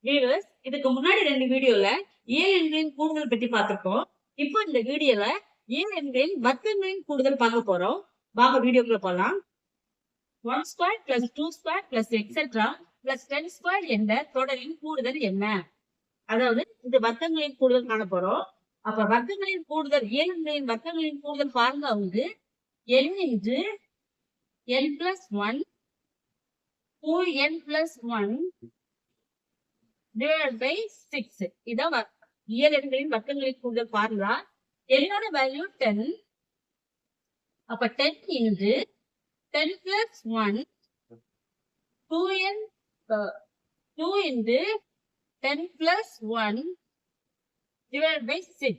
Viewers, இதுக்கு முன்னாடி 2 வீடியோல இயல் எண்களின் கூடுதல் பத்தி பார்த்திருக்கோம். இப்போ இந்த வீடியோல இயல் எண்களின் வர்க்கங்களின் கூடுதல் பார்க்க போறோம். வாங்க வீடியோக்குள்ள போலாம். 1 square plus 2 square plus etcetera plus 10 square என்ற தொடரின் கூடுதல் என்ன? அதாவது இந்த வர்க்கங்களின் கூடுதல் காண போறோம். அப்ப வர்க்கங்களின் கூடுதல், இயல் எண்களின் வர்க்கங்களின் கூடுதல் ஃபார்முலா வந்து n into n plus 1 2n plus 1 divided by 6. இதான் இயல் எண்களின் வர்க்கங்களின் கூடுதல் ஃபார்முலா. என்னோட வேல்யூ 10. அப்ப 10 into 10 plus 1 2n 2 into 10 plus 1 divided by 6.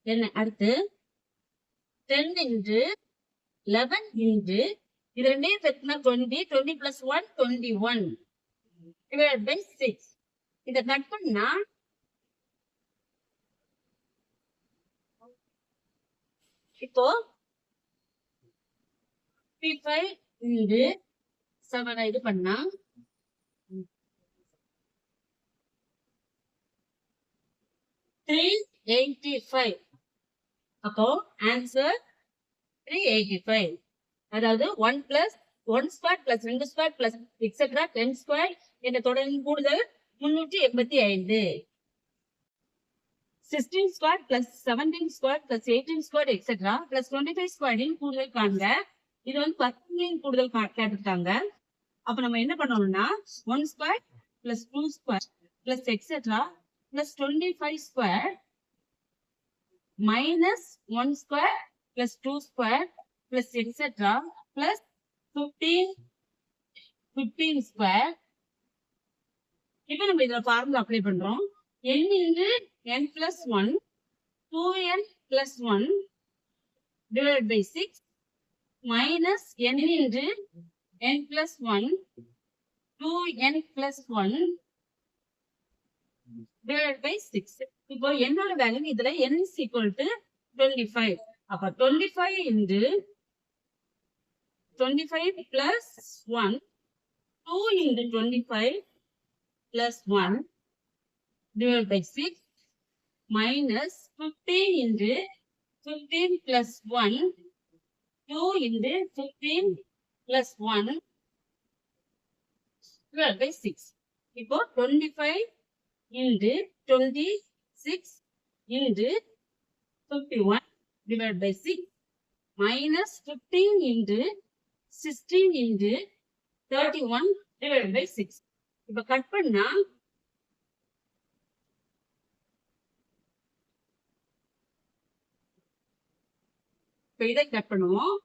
என்ன அடுத்து 10 into 11 into இது ரெண்டையும் பெருக்கினா 20, 20 plus 1 21 divided by 6. இத கட் பண்ணா இப்போ 55 into 7 இது பண்ணா 385. அப்போ ஆன்சர் 385. அதாவது 1 plus 1 square plus 2 square plus etc 10 square என்ற தொடரின் கூடுதல் 385. 16 square plus 17 square plus 18 square etc plus 25 square இன் கூடுதல் காண்க. இது வந்து வர்க்கங்களின் கூடுதல் கேட்டிருக்காங்க. அப்ப நம்ம என்ன பண்ணணும்னா 1 square plus 2 square plus etc plus 25 square minus 1 square plus 2 square plus etc plus 15 square. இப்போ நம்ம இதோட ஃபார்முலா அப்ளை பண்றோம். n into n plus 1 2n plus 1 divided by 6 minus n into n plus 1 2n plus 1 divided by 6. இப்போ என்னோட value இதுல n is equal to 25. அப்ப 25 into 25 plus 1 2 into 25 plus 1 divided by 6 minus 15 into 15 plus 1 2 into 15 plus 1 divided by 6. இப்போ 25 into 26 into 51 divided by 6 minus 15 into 16 into 31 divided by 6. இப்ப cut பண்ணா இப்ப இதை cut பண்ணுவோம்.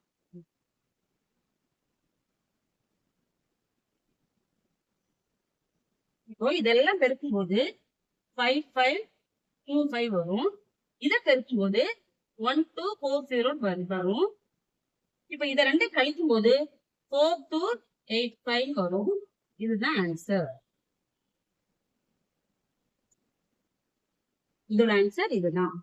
இப்போ இதெல்லாம் பெருக்கும் போது 5525 வரும். இதை பெருக்கும் போது 1240 வரும். இப்ப இத ரெண்டு கழிக்கும் போது 4285 வரும். இதுதான் ஆன்சர். இதோட ஆன்சர் இதுதான்.